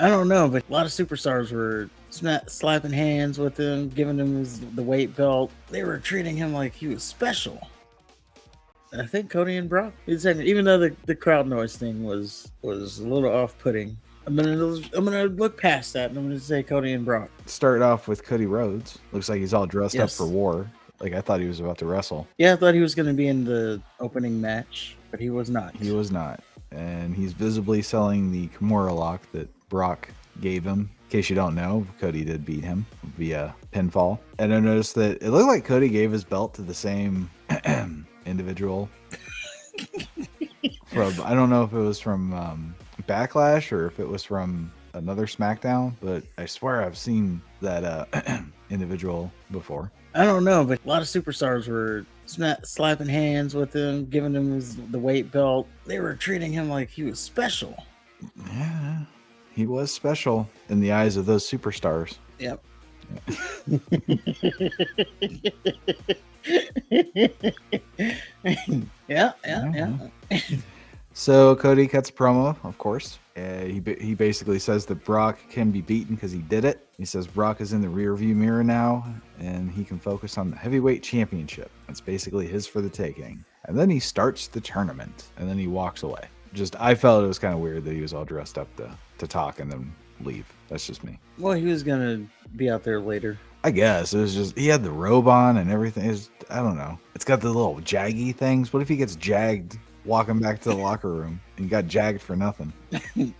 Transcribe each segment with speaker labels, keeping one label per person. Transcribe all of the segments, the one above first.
Speaker 1: I don't know, but a lot of superstars were slapping hands with him, giving him the weight belt. They were treating him like he was special. I think Cody and Brock, even though the crowd noise thing was a little off putting, I'm gonna look past that and I'm gonna say Cody and Brock.
Speaker 2: Start off with Cody Rhodes. Looks like he's all dressed up for
Speaker 1: Yes.
Speaker 2: war. Like I thought he was about to wrestle.
Speaker 1: Yeah, I thought he was gonna be in the opening match, but he was not.
Speaker 2: He was not. And he's visibly selling the Kimura lock that Brock gave him. In case you don't know, Cody did beat him via pinfall. And I noticed that it looked like Cody gave his belt to the same individual from, I don't know if it was from Backlash or if it was from another SmackDown, but I swear I've seen that individual before.
Speaker 1: I don't know, but a lot of superstars were slapping hands with him, giving him the weight belt. They were treating him like he was special.
Speaker 2: Yeah, he was special in the eyes of those superstars.
Speaker 1: Yep. Yeah.
Speaker 2: So Cody cuts a promo, of course. He basically says that Brock can be beaten because he did it. He says Brock is in the rearview mirror now, and he can focus on the heavyweight championship. It's basically his for the taking. And then he starts the tournament, and then he walks away. I felt it was kind of weird that he was all dressed up to talk and then leave. That's just me.
Speaker 1: Well, he was gonna be out there later.
Speaker 2: I guess it was just he had the robe on and everything. I don't know. It's got the little jaggy things. What if he gets jagged walking back to the locker room and got jagged for nothing?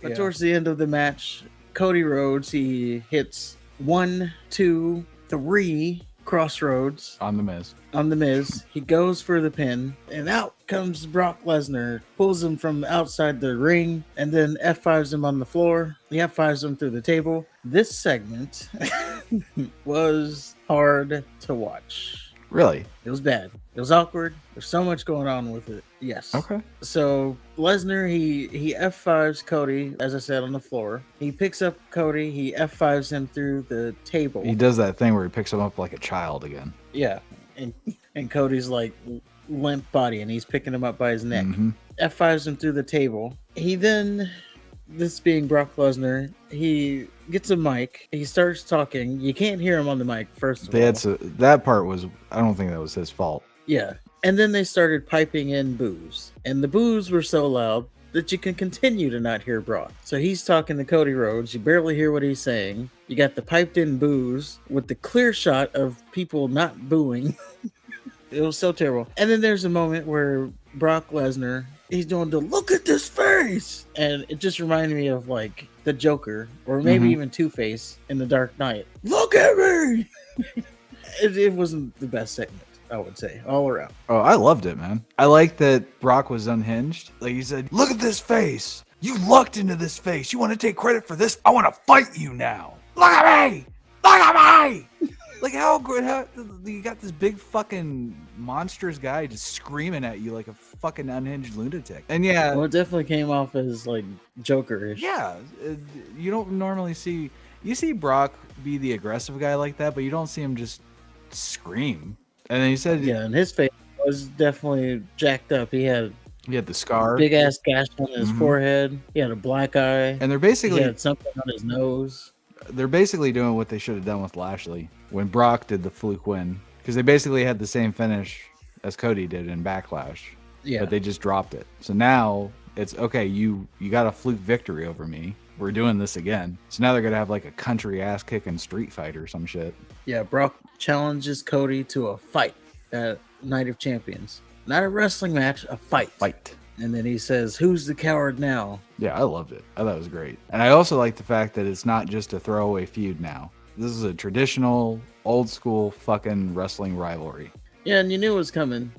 Speaker 1: But towards the end of the match, Cody Rhodes, he hits 1, 2, 3 crossroads
Speaker 2: On the Miz.
Speaker 1: on the Miz. He goes for the pin, and out comes Brock Lesnar, pulls him from outside the ring, and then F5s him on the floor. He F5s him through the table. This segment was hard to watch.
Speaker 2: Really?
Speaker 1: It was bad. It was awkward. There's so much going on with it. Yes.
Speaker 2: Okay.
Speaker 1: So Lesnar, he F5s Cody, as I said, on the floor. He picks up Cody. He F5s him through the table.
Speaker 2: He does that thing where he picks him up like a child again.
Speaker 1: Yeah. And Cody's like limp body, and he's picking him up by his neck.
Speaker 2: Mm-hmm.
Speaker 1: F5s him through the table. He then, this being Brock Lesnar, he gets a mic. He starts talking. You can't hear him on the mic, first of all.
Speaker 2: That part was, I don't think that was his fault.
Speaker 1: Yeah. And then they started piping in boos. And the boos were so loud that you can continue to not hear Brock. So he's talking to Cody Rhodes. You barely hear what he's saying. You got the piped in boos with the clear shot of people not booing. It was so terrible. And then there's a moment where Brock Lesnar, he's doing the look at this face. And it just reminded me of like the Joker or maybe even Two-Face in The Dark Knight. Look at me! It wasn't the best segment, I would say, all around.
Speaker 2: Oh, I loved it, man. I like that Brock was unhinged. Like he said, look at this face. You lucked into this face. You want to take credit for this? I want to fight you now. Look at me. Look at me. Like how good, you got this big fucking monstrous guy just screaming at you like a fucking unhinged lunatic. And yeah.
Speaker 1: Well, it definitely came off as like Joker-ish.
Speaker 2: Yeah. You don't normally you see Brock be the aggressive guy like that, but you don't see him just scream. And then he said,
Speaker 1: yeah, and his face was definitely jacked up. He had
Speaker 2: the scar,
Speaker 1: big ass gash on his forehead. He had a black eye,
Speaker 2: and he
Speaker 1: had something on his nose.
Speaker 2: They're basically doing what they should have done with Lashley when Brock did the fluke win, because they basically had the same finish as Cody did in Backlash.
Speaker 1: Yeah,
Speaker 2: but they just dropped it. So now it's okay. You got a fluke victory over me. We're doing this again. So now they're gonna have like a country ass kicking street fight or some shit.
Speaker 1: Yeah, Brock challenges Cody to a fight at Night of Champions. Not a wrestling match, a fight. And then he says, who's the coward now?
Speaker 2: Yeah, I loved it. I thought it was great. And I also like the fact that it's not just a throwaway feud now. This is a traditional, old school fucking wrestling rivalry.
Speaker 1: Yeah, and you knew it was coming.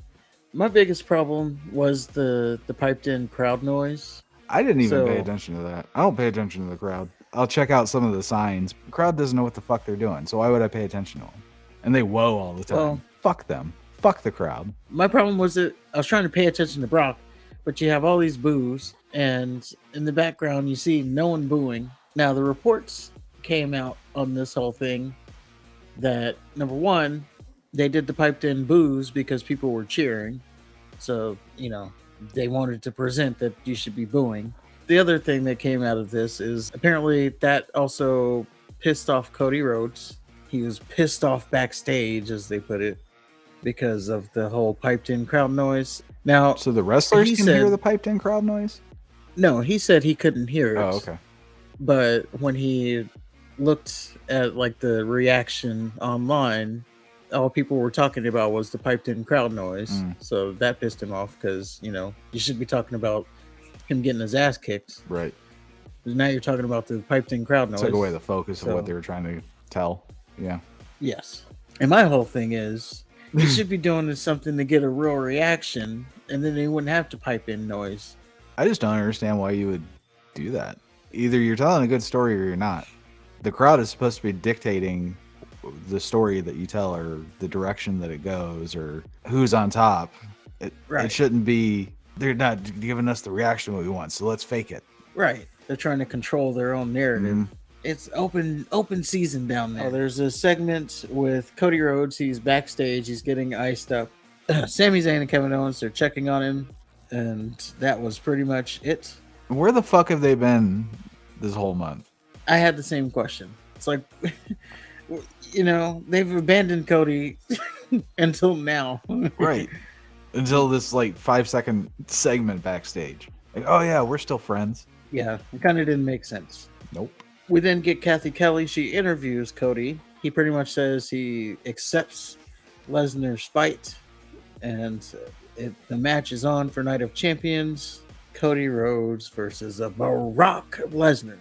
Speaker 1: My biggest problem was the piped in crowd noise.
Speaker 2: I didn't even pay attention to that. I don't pay attention to the crowd. I'll check out some of the signs. The crowd doesn't know what the fuck they're doing, so why would I pay attention to them? And they whoa all the time. Well, fuck them. Fuck the crowd.
Speaker 1: My problem was that I was trying to pay attention to Brock, but you have all these boos, and in the background you see no one booing. Now, the reports came out on this whole thing that, number one, they did the piped in boos because people were cheering. So, they wanted to present that you should be booing. The other thing that came out of this is apparently that also pissed off Cody Rhodes. He was pissed off backstage, as they put it, because of the whole piped in crowd noise. Now,
Speaker 2: So the wrestlers
Speaker 1: he
Speaker 2: can hear
Speaker 1: said,
Speaker 2: the piped in crowd noise?
Speaker 1: no, he said he couldn't hear it.
Speaker 2: Oh, okay.
Speaker 1: But when he looked at like the reaction online, all people were talking about was the piped in crowd noise. So that pissed him off because, you should be talking about him getting his ass kicked.
Speaker 2: Right.
Speaker 1: Now you're talking about the piped in crowd noise.
Speaker 2: Took away the focus of what they were trying to tell. Yeah.
Speaker 1: Yes. And my whole thing is, you should be doing something to get a real reaction, and then they wouldn't have to pipe in noise.
Speaker 2: I just don't understand why you would do that. Either you're telling a good story or you're not. The crowd is supposed to be dictating the story that you tell or the direction that it goes or who's on top. It shouldn't be, they're not giving us the reaction we want, so let's fake it.
Speaker 1: Right. They're trying to control their own narrative. It's open season down there. There's a segment with Cody Rhodes. He's backstage. He's getting iced up. Sami Zayn and Kevin Owens, they're checking on him. And that was pretty much it.
Speaker 2: Where the fuck have they been this whole month?
Speaker 1: I had the same question. It's like, they've abandoned Cody until now.
Speaker 2: Right. Until this 5-second segment backstage. Like, oh yeah, we're still friends.
Speaker 1: Yeah, it kind of didn't make sense.
Speaker 2: Nope.
Speaker 1: We then get Kathy Kelly. She interviews Cody. He pretty much says he accepts Lesnar's fight. And the match is on for Night of Champions. Cody Rhodes versus Brock Lesnar.